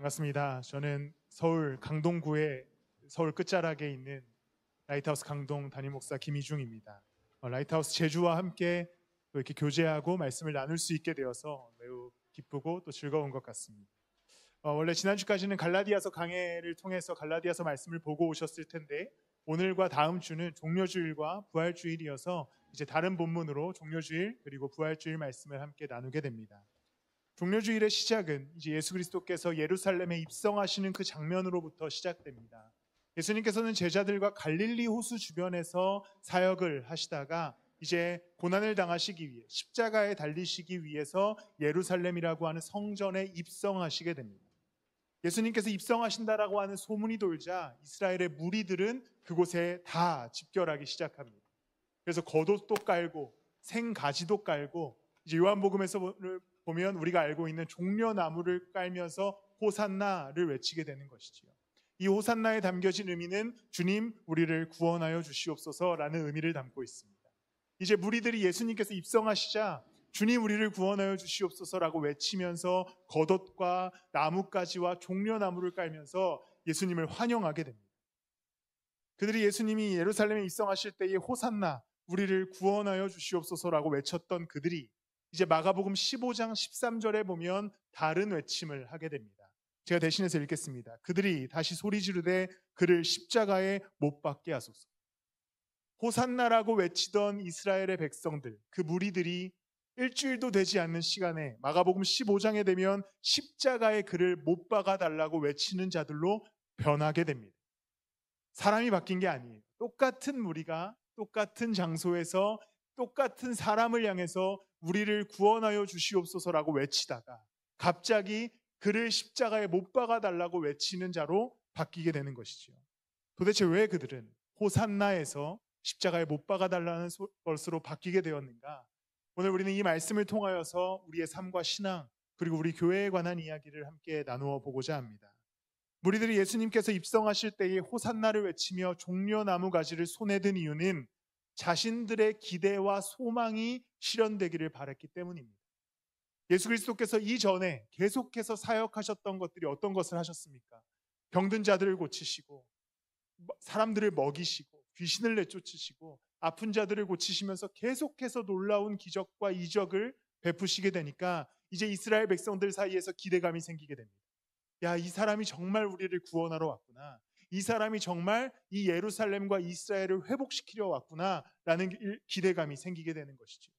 반갑습니다. 저는 서울 강동구의 서울 끝자락에 있는 라이트하우스 강동 담임 목사 김희중입니다. 라이트하우스 제주와 함께 또 이렇게 교제하고 말씀을 나눌 수 있게 되어서 매우 기쁘고 또 즐거운 것 같습니다. 원래 지난주까지는 갈라디아서 강해를 통해서 갈라디아서 말씀을 보고 오셨을 텐데 오늘과 다음 주는 종려주일과 부활주일이어서 이제 다른 본문으로 종려주일 그리고 부활주일 말씀을 함께 나누게 됩니다. 종려주일의 시작은 이제 예수 그리스도께서 예루살렘에 입성하시는 그 장면으로부터 시작됩니다. 예수님께서는 제자들과 갈릴리 호수 주변에서 사역을 하시다가 이제 고난을 당하시기 위해 십자가에 달리시기 위해서 예루살렘이라고 하는 성전에 입성하시게 됩니다. 예수님께서 입성하신다라고 하는 소문이 돌자 이스라엘의 무리들은 그곳에 다 집결하기 시작합니다. 그래서 겉옷도 깔고 생가지도 깔고 이제 요한복음에서 보면 우리가 알고 있는 종려나무를 깔면서 호산나를 외치게 되는 것이지요. 이 호산나에 담겨진 의미는 주님 우리를 구원하여 주시옵소서라는 의미를 담고 있습니다. 이제 무리들이 예수님께서 입성하시자 주님 우리를 구원하여 주시옵소서라고 외치면서 겉옷과 나뭇가지와 종려나무를 깔면서 예수님을 환영하게 됩니다. 그들이 예수님이 예루살렘에 입성하실 때의 호산나 우리를 구원하여 주시옵소서라고 외쳤던 그들이 이제 마가복음 15장 13절에 보면 다른 외침을 하게 됩니다. 제가 대신해서 읽겠습니다. 그들이 다시 소리 지르되 그를 십자가에 못 박게 하소서. 호산나라고 외치던 이스라엘의 백성들, 그 무리들이 일주일도 되지 않는 시간에 마가복음 15장에 되면 십자가에 그를 못 박아 달라고 외치는 자들로 변하게 됩니다. 사람이 바뀐 게 아니에요. 똑같은 무리가 똑같은 장소에서 똑같은 사람을 향해서 우리를 구원하여 주시옵소서라고 외치다가 갑자기 그를 십자가에 못 박아 달라고 외치는 자로 바뀌게 되는 것이죠. 도대체 왜 그들은 호산나에서 십자가에 못 박아 달라는 것으로 바뀌게 되었는가? 오늘 우리는 이 말씀을 통하여서 우리의 삶과 신앙 그리고 우리 교회에 관한 이야기를 함께 나누어 보고자 합니다. 무리들이 예수님께서 입성하실 때에 호산나를 외치며 종려나무 가지를 손에 든 이유는 자신들의 기대와 소망이 실현되기를 바랐기 때문입니다. 예수 그리스도께서 이전에 계속해서 사역하셨던 것들이 어떤 것을 하셨습니까? 병든 자들을 고치시고 사람들을 먹이시고 귀신을 내쫓으시고 아픈 자들을 고치시면서 계속해서 놀라운 기적과 이적을 베푸시게 되니까 이제 이스라엘 백성들 사이에서 기대감이 생기게 됩니다. 야, 이 사람이 정말 우리를 구원하러 왔구나. 이 사람이 정말 이 예루살렘과 이스라엘을 회복시키려 왔구나라는 기대감이 생기게 되는 것이죠.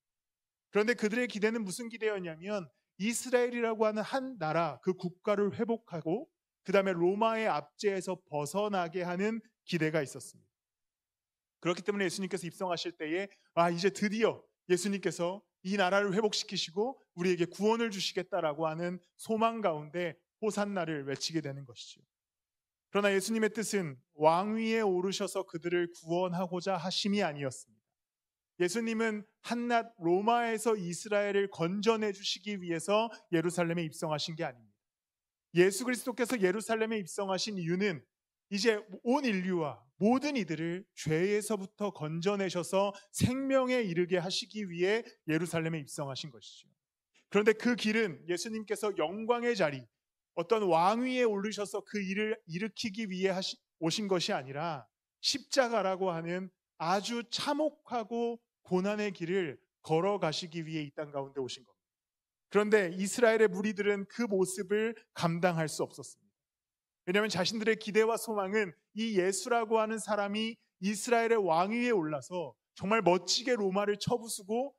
그런데 그들의 기대는 무슨 기대였냐면 이스라엘이라고 하는 한 나라, 그 국가를 회복하고 그 다음에 로마의 압제에서 벗어나게 하는 기대가 있었습니다. 그렇기 때문에 예수님께서 입성하실 때에 이제 드디어 예수님께서 이 나라를 회복시키시고 우리에게 구원을 주시겠다라고 하는 소망 가운데 호산나를 외치게 되는 것이죠. 그러나 예수님의 뜻은 왕위에 오르셔서 그들을 구원하고자 하심이 아니었습니다. 예수님은 한낱 로마에서 이스라엘을 건져내 주시기 위해서 예루살렘에 입성하신 게 아닙니다. 예수 그리스도께서 예루살렘에 입성하신 이유는 이제 온 인류와 모든 이들을 죄에서부터 건져내셔서 생명에 이르게 하시기 위해 예루살렘에 입성하신 것이죠. 그런데 그 길은 예수님께서 영광의 자리, 어떤 왕위에 오르셔서 그 일을 일으키기 위해 오신 것이 아니라 십자가라고 하는 아주 참혹하고 고난의 길을 걸어가시기 위해 이 땅 가운데 오신 겁니다. 그런데 이스라엘의 무리들은 그 모습을 감당할 수 없었습니다. 왜냐하면 자신들의 기대와 소망은 이 예수라고 하는 사람이 이스라엘의 왕위에 올라서 정말 멋지게 로마를 쳐부수고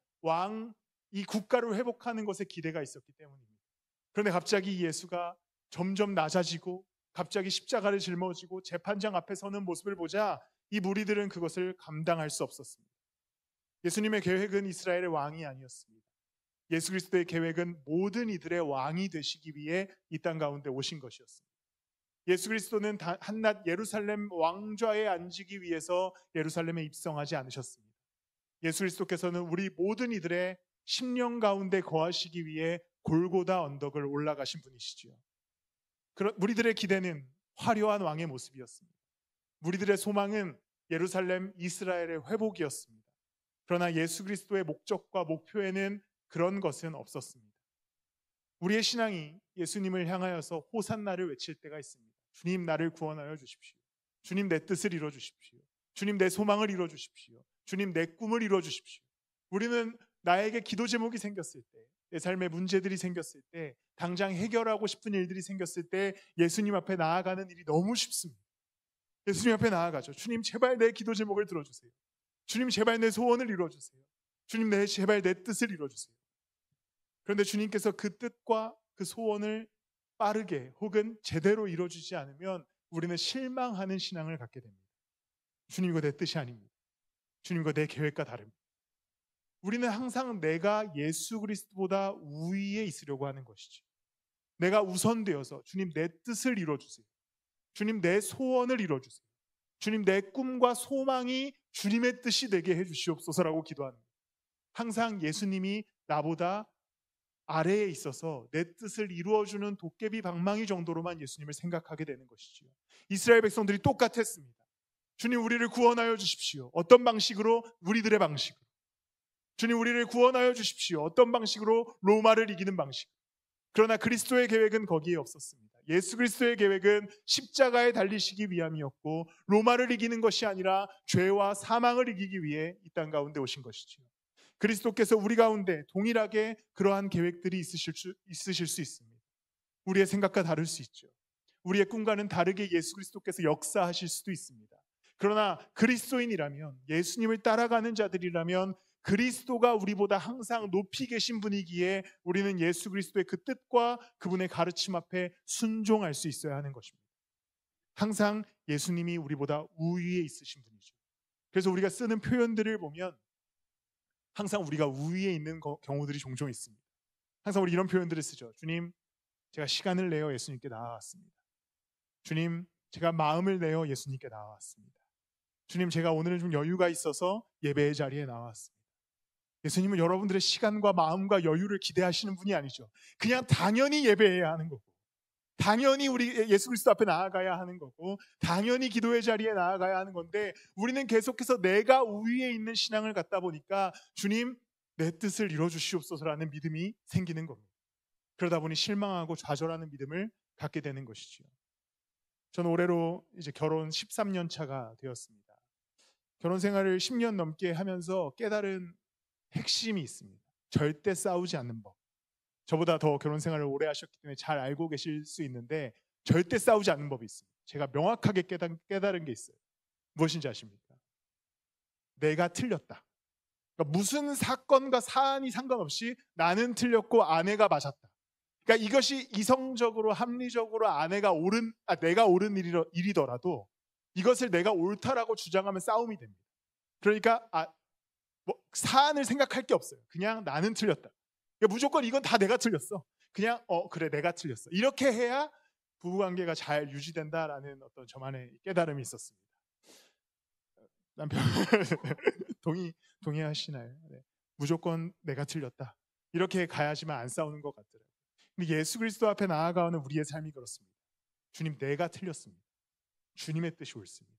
이 국가를 회복하는 것에 기대가 있었기 때문입니다. 그런데 갑자기 이 예수가 점점 낮아지고 갑자기 십자가를 짊어지고 재판장 앞에 서는 모습을 보자 이 무리들은 그것을 감당할 수 없었습니다. 예수님의 계획은 이스라엘의 왕이 아니었습니다. 예수 그리스도의 계획은 모든 이들의 왕이 되시기 위해 이 땅 가운데 오신 것이었습니다. 예수 그리스도는 한낱 예루살렘 왕좌에 앉기 위해서 예루살렘에 입성하지 않으셨습니다. 예수 그리스도께서는 우리 모든 이들의 심령 가운데 거하시기 위해 골고다 언덕을 올라가신 분이시지요. 무리들의 기대는 화려한 왕의 모습이었습니다. 무리들의 소망은 예루살렘 이스라엘의 회복이었습니다. 그러나 예수 그리스도의 목적과 목표에는 그런 것은 없었습니다. 우리의 신앙이 예수님을 향하여서 호산나를 외칠 때가 있습니다. 주님, 나를 구원하여 주십시오. 주님, 내 뜻을 이루어 주십시오. 주님, 내 소망을 이루어 주십시오. 주님, 내 꿈을 이루어 주십시오. 우리는 나에게 기도 제목이 생겼을 때, 내 삶에 문제들이 생겼을 때, 당장 해결하고 싶은 일들이 생겼을 때 예수님 앞에 나아가는 일이 너무 쉽습니다. 예수님 앞에 나아가죠. 주님, 제발 내 기도 제목을 들어주세요. 주님, 제발 내 소원을 이루어주세요. 주님, 제발 내 뜻을 이루어주세요. 그런데 주님께서 그 뜻과 그 소원을 빠르게 혹은 제대로 이루어주지 않으면 우리는 실망하는 신앙을 갖게 됩니다. 주님, 이거 내 뜻이 아닙니다. 주님, 이거 내 계획과 다릅니다. 우리는 항상 내가 예수 그리스도보다 우위에 있으려고 하는 것이죠. 내가 우선되어서 주님, 내 뜻을 이루어주세요. 주님, 내 소원을 이루어주세요. 주님, 내 꿈과 소망이 주님의 뜻이 되게 해주시옵소서라고 기도합니다. 항상 예수님이 나보다 아래에 있어서 내 뜻을 이루어주는 도깨비 방망이 정도로만 예수님을 생각하게 되는 것이지요. 이스라엘 백성들이 똑같았습니다. 주님, 우리를 구원하여 주십시오. 어떤 방식으로? 우리들의 방식으로. 주님, 우리를 구원하여 주십시오. 어떤 방식으로? 로마를 이기는 방식. 그러나 그리스도의 계획은 거기에 없었습니다. 예수 그리스도의 계획은 십자가에 달리시기 위함이었고 로마를 이기는 것이 아니라 죄와 사망을 이기기 위해 이 땅 가운데 오신 것이지요. 그리스도께서 우리 가운데 동일하게 그러한 계획들이 있으실 수 있습니다. 우리의 생각과 다를 수 있죠. 우리의 꿈과는 다르게 예수 그리스도께서 역사하실 수도 있습니다. 그러나 그리스도인이라면, 예수님을 따라가는 자들이라면 그리스도가 우리보다 항상 높이 계신 분이기에 우리는 예수 그리스도의 그 뜻과 그분의 가르침 앞에 순종할 수 있어야 하는 것입니다. 항상 예수님이 우리보다 우위에 있으신 분이죠. 그래서 우리가 쓰는 표현들을 보면 항상 우리가 우위에 있는 경우들이 종종 있습니다. 항상 우리 이런 표현들을 쓰죠. 주님, 제가 시간을 내어 예수님께 나아왔습니다. 주님, 제가 마음을 내어 예수님께 나아왔습니다. 주님, 제가 오늘은 좀 여유가 있어서 예배의 자리에 나왔습니다. 예수님은 여러분들의 시간과 마음과 여유를 기대하시는 분이 아니죠. 그냥 당연히 예배해야 하는 거고, 당연히 우리 예수 그리스도 앞에 나아가야 하는 거고, 당연히 기도의 자리에 나아가야 하는 건데, 우리는 계속해서 내가 우위에 있는 신앙을 갖다 보니까 주님, 내 뜻을 이루어주시옵소서라는 믿음이 생기는 겁니다. 그러다 보니 실망하고 좌절하는 믿음을 갖게 되는 것이죠. 저는 올해로 이제 결혼 13년 차가 되었습니다. 결혼 생활을 10년 넘게 하면서 깨달은 핵심이 있습니다. 절대 싸우지 않는 법. 저보다 더 결혼 생활을 오래 하셨기 때문에 잘 알고 계실 수 있는데 절대 싸우지 않는 법이 있습니다. 제가 명확하게 깨달은 게 있어요. 무엇인지 아십니까? 내가 틀렸다. 그러니까 무슨 사건과 사안이 상관없이 나는 틀렸고 아내가 맞았다. 그러니까 이것이 이성적으로 합리적으로 내가 옳은 일이더라도 이것을 내가 옳다라고 주장하면 싸움이 됩니다. 그러니까 사안을 생각할 게 없어요. 그냥 나는 틀렸다. 그러니까 무조건 이건 다 내가 틀렸어. 그냥 그래, 내가 틀렸어. 이렇게 해야 부부관계가 잘 유지된다라는 어떤 저만의 깨달음이 있었습니다. 남편 동의하시나요? 네. 무조건 내가 틀렸다. 이렇게 가야지만 안 싸우는 것 같더라고요. 근데 예수 그리스도 앞에 나아가는 우리의 삶이 그렇습니다. 주님, 내가 틀렸습니다. 주님의 뜻이 옳습니다.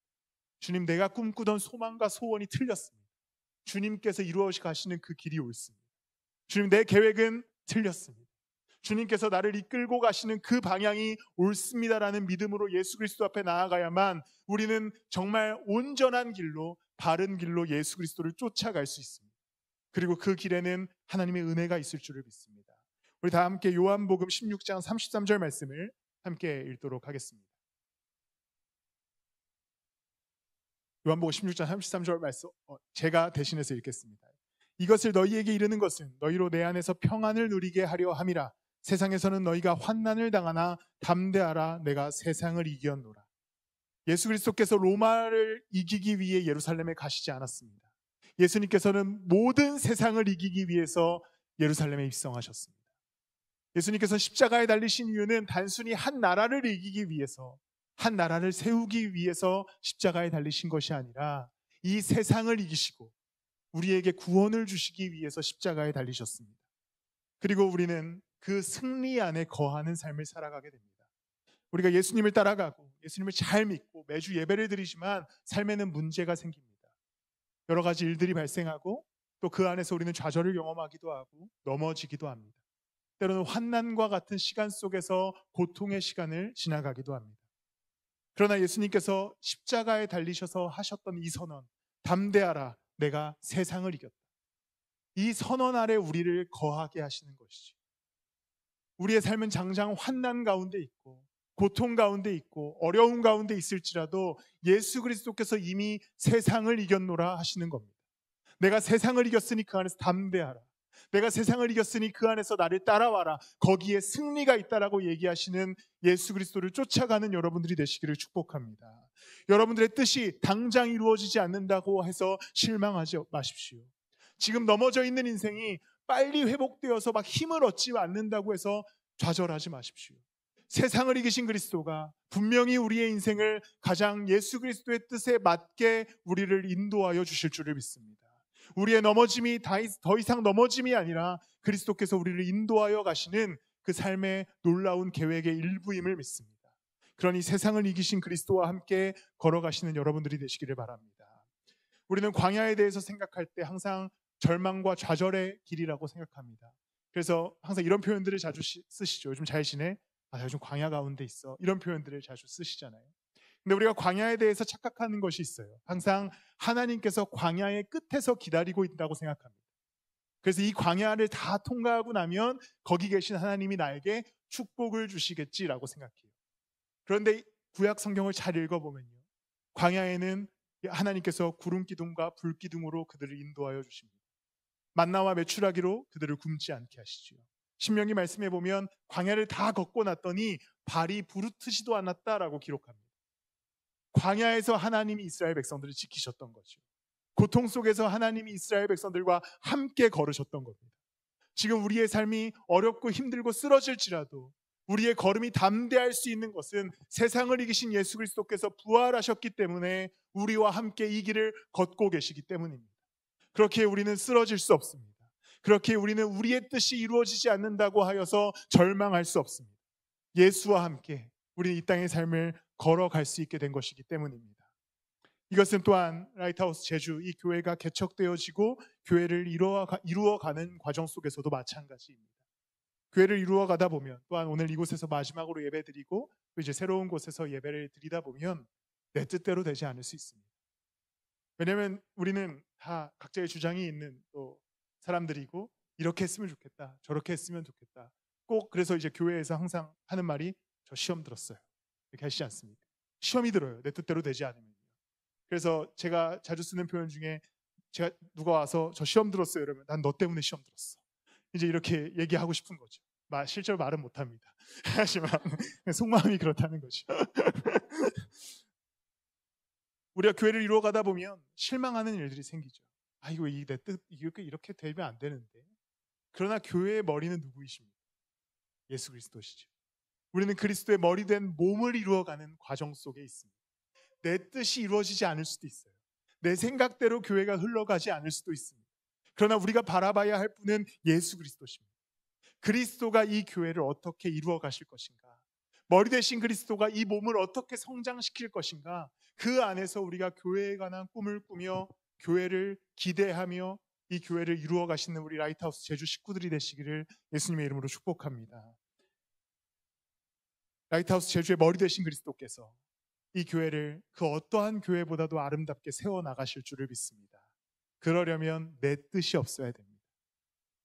주님, 내가 꿈꾸던 소망과 소원이 틀렸습니다. 주님께서 이루어 가시는 그 길이 옳습니다. 주님, 내 계획은 틀렸습니다. 주님께서 나를 이끌고 가시는 그 방향이 옳습니다라는 믿음으로 예수 그리스도 앞에 나아가야만 우리는 정말 온전한 길로, 바른 길로 예수 그리스도를 쫓아갈 수 있습니다. 그리고 그 길에는 하나님의 은혜가 있을 줄을 믿습니다. 우리 다 함께 요한복음 16장 33절 말씀을 함께 읽도록 하겠습니다. 요한복음 16장 33절 말씀 제가 대신해서 읽겠습니다. 이것을 너희에게 이르는 것은 너희로 내 안에서 평안을 누리게 하려 함이라. 세상에서는 너희가 환난을 당하나 담대하라, 내가 세상을 이겼노라. 예수 그리스도께서 로마를 이기기 위해 예루살렘에 가시지 않았습니다. 예수님께서는 모든 세상을 이기기 위해서 예루살렘에 입성하셨습니다. 예수님께서 십자가에 달리신 이유는 단순히 한 나라를 이기기 위해서, 한 나라를 세우기 위해서 십자가에 달리신 것이 아니라 이 세상을 이기시고 우리에게 구원을 주시기 위해서 십자가에 달리셨습니다. 그리고 우리는 그 승리 안에 거하는 삶을 살아가게 됩니다. 우리가 예수님을 따라가고 예수님을 잘 믿고 매주 예배를 드리지만 삶에는 문제가 생깁니다. 여러 가지 일들이 발생하고 또 그 안에서 우리는 좌절을 경험하기도 하고 넘어지기도 합니다. 때로는 환난과 같은 시간 속에서 고통의 시간을 지나가기도 합니다. 그러나 예수님께서 십자가에 달리셔서 하셨던 이 선언, 담대하라, 내가 세상을 이겼다. 이 선언 아래 우리를 거하게 하시는 것이죠. 우리의 삶은 장장 환난 가운데 있고 고통 가운데 있고 어려움 가운데 있을지라도 예수 그리스도께서 이미 세상을 이겼노라 하시는 겁니다. 내가 세상을 이겼으니 그 안에서 담대하라. 내가 세상을 이겼으니 그 안에서 나를 따라와라. 거기에 승리가 있다라고 얘기하시는 예수 그리스도를 쫓아가는 여러분들이 되시기를 축복합니다. 여러분들의 뜻이 당장 이루어지지 않는다고 해서 실망하지 마십시오. 지금 넘어져 있는 인생이 빨리 회복되어서 막 힘을 얻지 않는다고 해서 좌절하지 마십시오. 세상을 이기신 그리스도가 분명히 우리의 인생을 가장 예수 그리스도의 뜻에 맞게 우리를 인도하여 주실 줄을 믿습니다. 우리의 넘어짐이 더 이상 넘어짐이 아니라 그리스도께서 우리를 인도하여 가시는 그 삶의 놀라운 계획의 일부임을 믿습니다. 그러니 세상을 이기신 그리스도와 함께 걸어가시는 여러분들이 되시기를 바랍니다. 우리는 광야에 대해서 생각할 때 항상 절망과 좌절의 길이라고 생각합니다. 그래서 항상 이런 표현들을 자주 쓰시죠. 요즘 잘 지내? 요즘 광야 가운데 있어. 이런 표현들을 자주 쓰시잖아요. 근데 우리가 광야에 대해서 착각하는 것이 있어요. 항상 하나님께서 광야의 끝에서 기다리고 있다고 생각합니다. 그래서 이 광야를 다 통과하고 나면 거기 계신 하나님이 나에게 축복을 주시겠지라고 생각해요. 그런데 구약 성경을 잘 읽어보면요, 광야에는 하나님께서 구름 기둥과 불 기둥으로 그들을 인도하여 주십니다. 만나와 메추라기로 그들을 굶지 않게 하시지요. 신명기 말씀해 보면 광야를 다 걷고 났더니 발이 부르트지도 않았다라고 기록합니다. 광야에서 하나님이 이스라엘 백성들을 지키셨던 거죠. 고통 속에서 하나님이 이스라엘 백성들과 함께 걸으셨던 겁니다. 지금 우리의 삶이 어렵고 힘들고 쓰러질지라도 우리의 걸음이 담대할 수 있는 것은 세상을 이기신 예수 그리스도께서 부활하셨기 때문에 우리와 함께 이 길을 걷고 계시기 때문입니다. 그렇게 우리는 쓰러질 수 없습니다. 그렇게 우리는 우리의 뜻이 이루어지지 않는다고 하여서 절망할 수 없습니다. 예수와 함께 우리는 이 땅의 삶을 걸어갈 수 있게 된 것이기 때문입니다. 이것은 또한 라이트하우스 제주 이 교회가 개척되어지고 교회를 이루어가는 과정 속에서도 마찬가지입니다. 교회를 이루어가다 보면 또한 오늘 이곳에서 마지막으로 예배드리고 또 이제 새로운 곳에서 예배를 드리다 보면 내 뜻대로 되지 않을 수 있습니다. 왜냐하면 우리는 다 각자의 주장이 있는 또 사람들이고 이렇게 했으면 좋겠다, 저렇게 했으면 좋겠다. 꼭 그래서 이제 교회에서 항상 하는 말이 저 시험 들었어요. 이렇게 하시지 않습니까? 시험이 들어요. 내 뜻대로 되지 않으면. 그래서 제가 자주 쓰는 표현 중에 제가 누가 와서 저 시험 들었어요 이러면 난 너 때문에 시험 들었어. 이제 이렇게 얘기하고 싶은 거죠. 실제로 말은 못합니다. 하지만 속마음이 그렇다는 거죠. 우리가 교회를 이루어가다 보면 실망하는 일들이 생기죠. 이거 내 뜻 이렇게 되면 안 되는데. 그러나 교회의 머리는 누구이십니까? 예수 그리스도시죠. 우리는 그리스도의 머리 된 몸을 이루어가는 과정 속에 있습니다. 내 뜻이 이루어지지 않을 수도 있어요. 내 생각대로 교회가 흘러가지 않을 수도 있습니다. 그러나 우리가 바라봐야 할 분은 예수 그리스도십니다. 그리스도가 이 교회를 어떻게 이루어 가실 것인가? 머리 대신 그리스도가 이 몸을 어떻게 성장시킬 것인가? 그 안에서 우리가 교회에 관한 꿈을 꾸며 교회를 기대하며 이 교회를 이루어 가시는 우리 라이트하우스 제주 식구들이 되시기를 예수님의 이름으로 축복합니다. 라이트하우스 제주의 머리 되신 그리스도께서 이 교회를 그 어떠한 교회보다도 아름답게 세워나가실 줄을 믿습니다. 그러려면 내 뜻이 없어야 됩니다.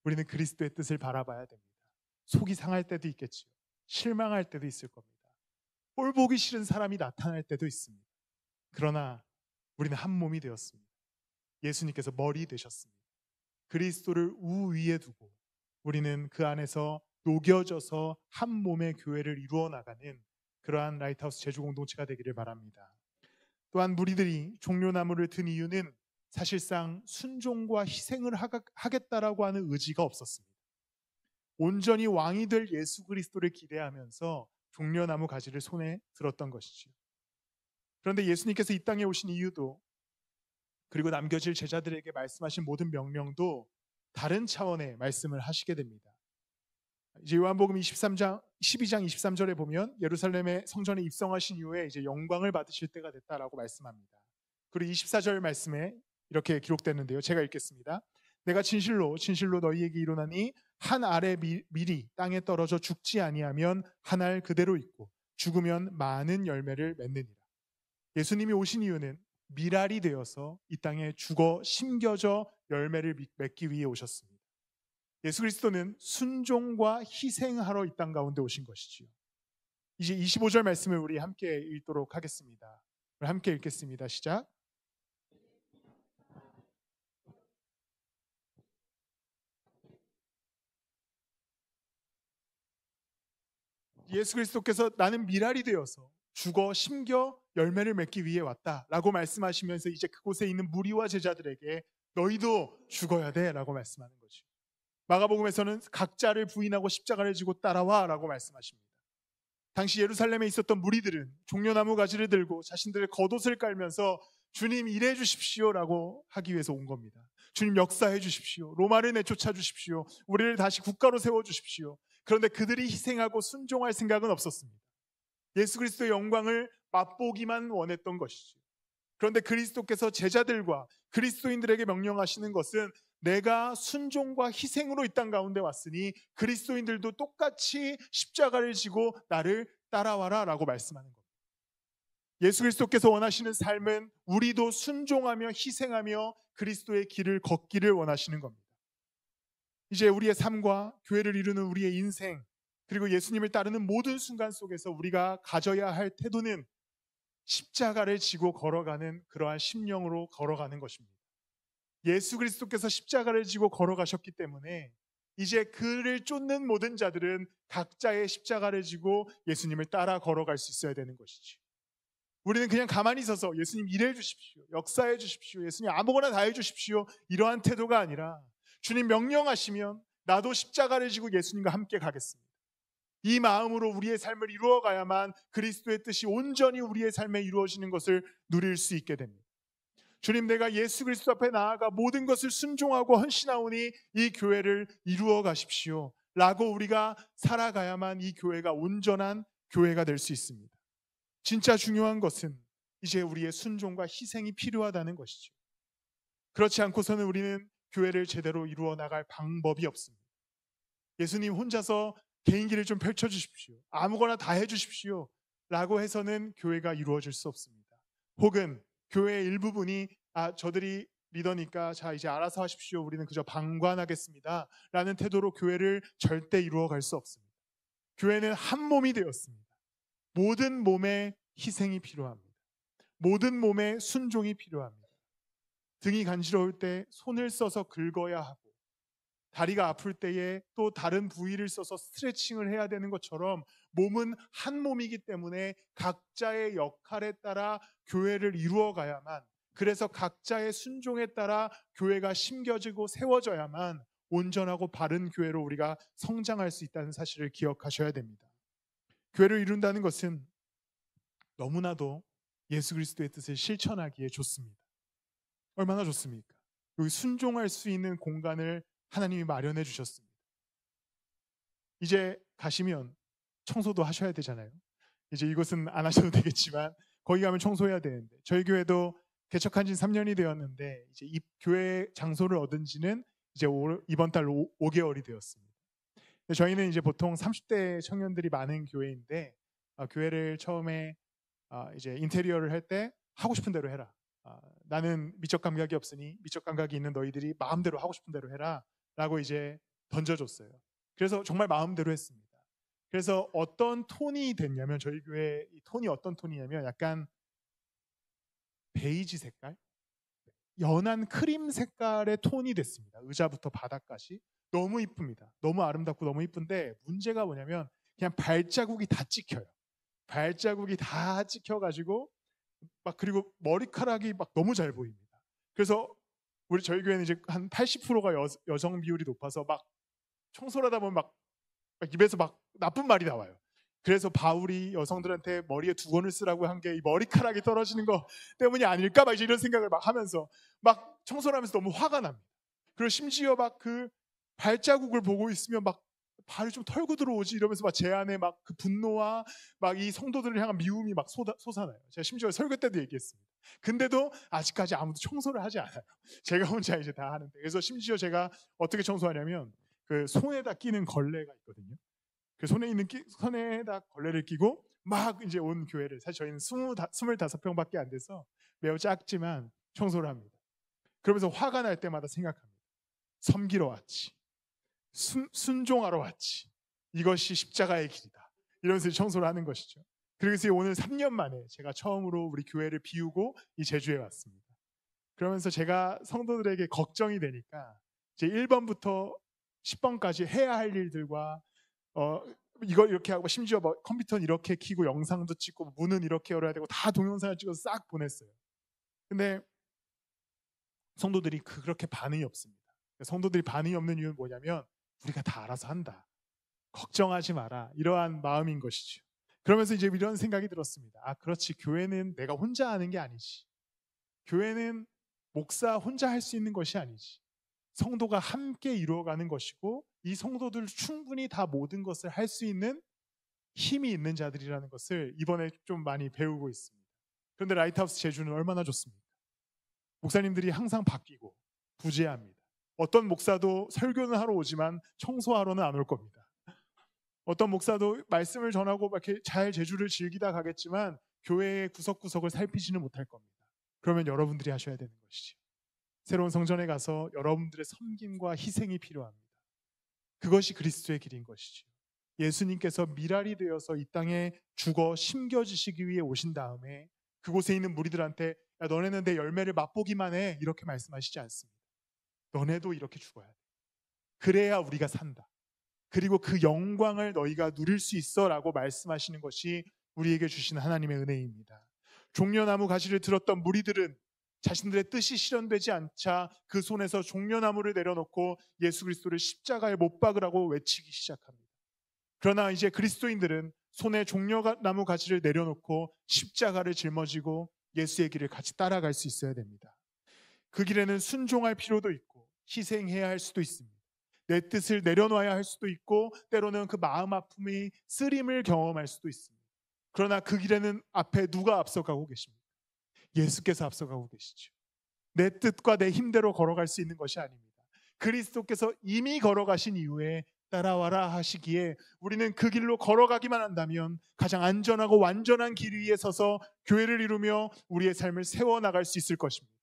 우리는 그리스도의 뜻을 바라봐야 됩니다. 속이 상할 때도 있겠지요. 실망할 때도 있을 겁니다. 꼴 보기 싫은 사람이 나타날 때도 있습니다. 그러나 우리는 한 몸이 되었습니다. 예수님께서 머리 되셨습니다. 그리스도를 우위에 두고 우리는 그 안에서 녹여져서 한 몸의 교회를 이루어 나가는 그러한 라이트하우스 제주 공동체가 되기를 바랍니다. 또한 무리들이 종려나무를 든 이유는 사실상 순종과 희생을 하겠다라고 하는 의지가 없었습니다. 온전히 왕이 될 예수 그리스도를 기대하면서 종려나무 가지를 손에 들었던 것이죠. 그런데 예수님께서 이 땅에 오신 이유도 그리고 남겨질 제자들에게 말씀하신 모든 명령도 다른 차원의 말씀을 하시게 됩니다. 이제 요한복음 12장 23절에 보면 예루살렘의 성전에 입성하신 이후에 이제 영광을 받으실 때가 됐다라고 말씀합니다. 그리고 24절 말씀에 이렇게 기록됐는데요. 제가 읽겠습니다. 내가 진실로 너희에게 이르노니 한 알의 밀이 땅에 떨어져 죽지 아니하면 한 알 그대로 있고 죽으면 많은 열매를 맺느니라. 예수님이 오신 이유는 밀알이 되어서 이 땅에 죽어 심겨져 열매를 맺기 위해 오셨습니다. 예수 그리스도는 순종과 희생하러 이 땅 가운데 오신 것이지요. 이제 25절 말씀을 우리 함께 읽도록 하겠습니다. 함께 읽겠습니다. 시작. 예수 그리스도께서 나는 밀알이 되어서 죽어 심겨 열매를 맺기 위해 왔다라고 말씀하시면서 이제 그곳에 있는 무리와 제자들에게 너희도 죽어야 돼라고 말씀하는 거죠. 마가복음에서는 각자를 부인하고 십자가를 지고 따라와라고 말씀하십니다. 당시 예루살렘에 있었던 무리들은 종려나무 가지를 들고 자신들의 겉옷을 깔면서 주님 일해 주십시오라고 하기 위해서 온 겁니다. 주님 역사해 주십시오. 로마를 내쫓아 주십시오. 우리를 다시 국가로 세워 주십시오. 그런데 그들이 희생하고 순종할 생각은 없었습니다. 예수 그리스도의 영광을 맛보기만 원했던 것이죠. 그런데 그리스도께서 제자들과 그리스도인들에게 명령하시는 것은 내가 순종과 희생으로 이 땅 가운데 왔으니 그리스도인들도 똑같이 십자가를 지고 나를 따라와라 라고 말씀하는 겁니다. 예수 그리스도께서 원하시는 삶은 우리도 순종하며 희생하며 그리스도의 길을 걷기를 원하시는 겁니다. 이제 우리의 삶과 교회를 이루는 우리의 인생 그리고 예수님을 따르는 모든 순간 속에서 우리가 가져야 할 태도는 십자가를 지고 걸어가는 그러한 심령으로 걸어가는 것입니다. 예수 그리스도께서 십자가를 지고 걸어가셨기 때문에 이제 그를 쫓는 모든 자들은 각자의 십자가를 지고 예수님을 따라 걸어갈 수 있어야 되는 것이지. 우리는 그냥 가만히 있어서 예수님 일해 주십시오, 역사해 주십시오, 예수님 아무거나 다 해 주십시오 이러한 태도가 아니라 주님 명령하시면 나도 십자가를 지고 예수님과 함께 가겠습니다. 이 마음으로 우리의 삶을 이루어가야만 그리스도의 뜻이 온전히 우리의 삶에 이루어지는 것을 누릴 수 있게 됩니다. 주님 내가 예수 그리스도 앞에 나아가 모든 것을 순종하고 헌신하오니 이 교회를 이루어 가십시오 라고 우리가 살아가야만 이 교회가 온전한 교회가 될 수 있습니다. 진짜 중요한 것은 이제 우리의 순종과 희생이 필요하다는 것이죠. 그렇지 않고서는 우리는 교회를 제대로 이루어 나갈 방법이 없습니다. 예수님 혼자서 개인기를 좀 펼쳐주십시오, 아무거나 다 해주십시오 라고 해서는 교회가 이루어질 수 없습니다. 혹은 교회의 일부분이 저들이 리더니까 자 이제 알아서 하십시오, 우리는 그저 방관하겠습니다 라는 태도로 교회를 절대 이루어갈 수 없습니다. 교회는 한 몸이 되었습니다. 모든 몸에 희생이 필요합니다. 모든 몸에 순종이 필요합니다. 등이 간지러울 때 손을 써서 긁어야 하고 다리가 아플 때에 또 다른 부위를 써서 스트레칭을 해야 되는 것처럼 몸은 한 몸이기 때문에 각자의 역할에 따라 교회를 이루어가야만, 그래서 각자의 순종에 따라 교회가 심겨지고 세워져야만 온전하고 바른 교회로 우리가 성장할 수 있다는 사실을 기억하셔야 됩니다. 교회를 이룬다는 것은 너무나도 예수 그리스도의 뜻을 실천하기에 좋습니다. 얼마나 좋습니까? 여기 순종할 수 있는 공간을 하나님이 마련해 주셨습니다. 이제 가시면 청소도 하셔야 되잖아요. 이제 이것은 안 하셔도 되겠지만 거기 가면 청소해야 되는데, 저희 교회도 개척한 지 3년이 되었는데 이제 이 교회 장소를 얻은 지는 이제 이번 달 5개월이 되었습니다. 저희는 이제 보통 30대 청년들이 많은 교회인데 교회를 처음에 이제 인테리어를 할 때 하고 싶은 대로 해라. 나는 미적 감각이 없으니 미적 감각이 있는 너희들이 마음대로 하고 싶은 대로 해라 라고 이제 던져줬어요. 그래서 정말 마음대로 했습니다. 그래서 어떤 톤이 됐냐면, 저희 교회 이 톤이 어떤 톤이냐면 약간 베이지 색깔, 연한 크림 색깔의 톤이 됐습니다. 의자부터 바닥까지 너무 이쁩니다. 너무 아름답고 너무 이쁜데 문제가 뭐냐면 그냥 발자국이 다 찍혀요. 발자국이 다 찍혀가지고 막, 그리고 머리카락이 막 너무 잘 보입니다. 그래서 저희 교회는 이제 한 80%가 여성 비율이 높아서 막 청소를 하다 보면 막 입에서 막 나쁜 말이 나와요. 그래서 바울이 여성들한테 머리에 두건을 쓰라고 한 게 이 머리카락이 떨어지는 거 때문이 아닐까 막 이런 생각을 막 하면서 막 청소를 하면서 너무 화가 납니다. 그리고 심지어 막 그 발자국을 보고 있으면 막 발을 좀 털고 들어오지 이러면서 막 제 안에 막 그 분노와 막 이 성도들을 향한 미움이 막 솟아나요. 제가 심지어 설교 때도 얘기했습니다. 근데도 아직까지 아무도 청소를 하지 않아요. 제가 혼자 이제 다 하는데. 그래서 심지어 제가 어떻게 청소하냐면 그 손에다 끼는 걸레가 있거든요. 그 손에다 걸레를 끼고 막 이제 온 교회를, 사실 저희는 25평밖에 안 돼서 매우 작지만 청소를 합니다. 그러면서 화가 날 때마다 생각합니다. 섬기러 왔지. 순종하러 왔지. 이것이 십자가의 길이다. 이러면서 청소를 하는 것이죠. 그래서 오늘 3년 만에 제가 처음으로 우리 교회를 비우고 이 제주에 왔습니다. 그러면서 제가 성도들에게 걱정이 되니까 이제 1번부터 10번까지 해야 할 일들과 이걸 이렇게 하고 심지어 뭐 컴퓨터는 이렇게 켜고 영상도 찍고 문은 이렇게 열어야 되고 다 동영상을 찍어서 싹 보냈어요. 근데 성도들이 그렇게 반응이 없습니다. 성도들이 반응이 없는 이유는 뭐냐면 우리가 다 알아서 한다. 걱정하지 마라. 이러한 마음인 것이죠. 그러면서 이제 이런 생각이 들었습니다. 아, 그렇지. 교회는 내가 혼자 하는 게 아니지. 교회는 목사 혼자 할 수 있는 것이 아니지. 성도가 함께 이루어가는 것이고 이 성도들 충분히 다 모든 것을 할 수 있는 힘이 있는 자들이라는 것을 이번에 좀 많이 배우고 있습니다. 그런데 라이트하우스 제주는 얼마나 좋습니까? 목사님들이 항상 바뀌고 부재합니다. 어떤 목사도 설교는 하러 오지만 청소하러는 안 올 겁니다. 어떤 목사도 말씀을 전하고 이렇게 잘 제주를 즐기다 가겠지만 교회의 구석구석을 살피지는 못할 겁니다. 그러면 여러분들이 하셔야 되는 것이죠. 새로운 성전에 가서 여러분들의 섬김과 희생이 필요합니다. 그것이 그리스도의 길인 것이죠. 예수님께서 미랄이 되어서 이 땅에 죽어 심겨지시기 위해 오신 다음에 그곳에 있는 무리들한테 야, 너네는 내 열매를 맛보기만 해 이렇게 말씀하시지 않습니다. 너네도 이렇게 죽어야 돼. 그래야 우리가 산다. 그리고 그 영광을 너희가 누릴 수 있어 라고 말씀하시는 것이 우리에게 주신 하나님의 은혜입니다. 종려나무 가지를 들었던 무리들은 자신들의 뜻이 실현되지 않자 그 손에서 종려나무를 내려놓고 예수 그리스도를 십자가에 못 박으라고 외치기 시작합니다. 그러나 이제 그리스도인들은 손에 종려나무 가지를 내려놓고 십자가를 짊어지고 예수의 길을 같이 따라갈 수 있어야 됩니다. 그 길에는 순종할 필요도 있고 희생해야 할 수도 있습니다. 내 뜻을 내려놔야 할 수도 있고 때로는 그 마음 아픔이 쓰림을 경험할 수도 있습니다. 그러나 그 길에는 앞에 누가 앞서가고 계십니까? 예수께서 앞서가고 계시죠. 내 뜻과 내 힘대로 걸어갈 수 있는 것이 아닙니다. 그리스도께서 이미 걸어가신 이후에 따라와라 하시기에 우리는 그 길로 걸어가기만 한다면 가장 안전하고 완전한 길 위에 서서 교회를 이루며 우리의 삶을 세워나갈 수 있을 것입니다.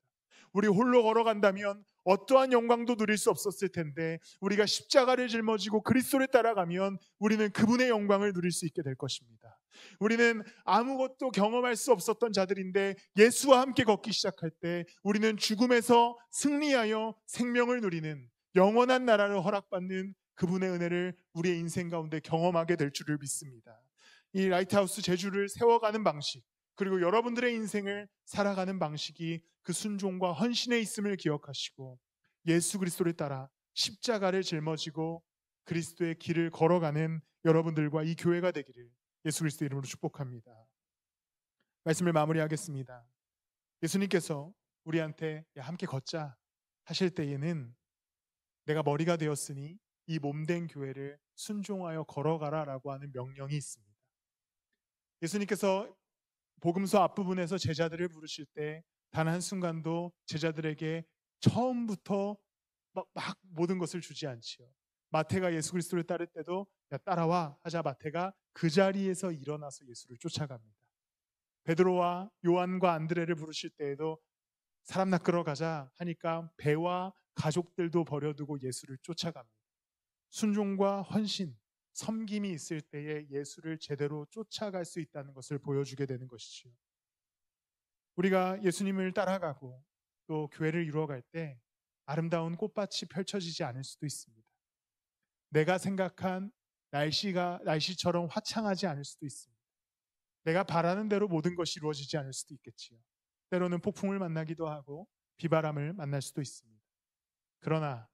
우리 홀로 걸어간다면 어떠한 영광도 누릴 수 없었을 텐데 우리가 십자가를 짊어지고 그리스도를 따라가면 우리는 그분의 영광을 누릴 수 있게 될 것입니다. 우리는 아무것도 경험할 수 없었던 자들인데 예수와 함께 걷기 시작할 때 우리는 죽음에서 승리하여 생명을 누리는 영원한 나라를 허락받는 그분의 은혜를 우리의 인생 가운데 경험하게 될 줄을 믿습니다. 이 라이트하우스 제주를 세워가는 방식, 그리고 여러분들의 인생을 살아가는 방식이 그 순종과 헌신에 있음을 기억하시고 예수 그리스도를 따라 십자가를 짊어지고 그리스도의 길을 걸어가는 여러분들과 이 교회가 되기를 예수 그리스도 이름으로 축복합니다. 말씀을 마무리하겠습니다. 예수님께서 우리한테 함께 걷자 하실 때에는 내가 머리가 되었으니 이 몸된 교회를 순종하여 걸어가라 라고 하는 명령이 있습니다. 예수님께서 복음서 앞부분에서 제자들을 부르실 때 단 한순간도 제자들에게 처음부터 막 모든 것을 주지 않지요. 마태가 예수 그리스도를 따를 때도 야 따라와 하자 마태가 그 자리에서 일어나서 예수를 쫓아갑니다. 베드로와 요한과 안드레를 부르실 때에도 사람 낚으러 가자 하니까 배와 가족들도 버려두고 예수를 쫓아갑니다. 순종과 헌신, 섬김이 있을 때에 예수를 제대로 쫓아갈 수 있다는 것을 보여주게 되는 것이죠. 우리가 예수님을 따라가고 또 교회를 이루어갈 때 아름다운 꽃밭이 펼쳐지지 않을 수도 있습니다. 내가 생각한 날씨처럼 화창하지 않을 수도 있습니다. 내가 바라는 대로 모든 것이 이루어지지 않을 수도 있겠지요. 때로는 폭풍을 만나기도 하고 비바람을 만날 수도 있습니다. 그러나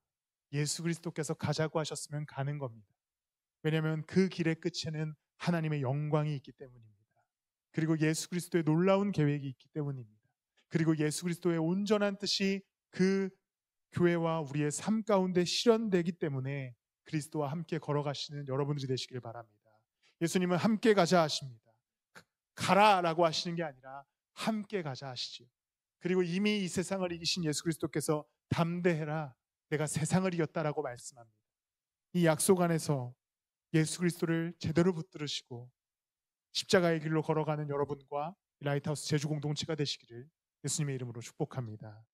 예수 그리스도께서 가자고 하셨으면 가는 겁니다. 왜냐하면 그 길의 끝에는 하나님의 영광이 있기 때문입니다. 그리고 예수 그리스도의 놀라운 계획이 있기 때문입니다. 그리고 예수 그리스도의 온전한 뜻이 그 교회와 우리의 삶 가운데 실현되기 때문에 그리스도와 함께 걸어가시는 여러분들이 되시길 바랍니다. 예수님은 함께 가자 하십니다. 가라라고 하시는 게 아니라 함께 가자 하시지요. 그리고 이미 이 세상을 이기신 예수 그리스도께서 담대해라, 내가 세상을 이겼다라고 말씀합니다. 이 약속 안에서 예수 그리스도를 제대로 붙들으시고 십자가의 길로 걸어가는 여러분과 라이트하우스 제주 공동체가 되시기를 예수님의 이름으로 축복합니다.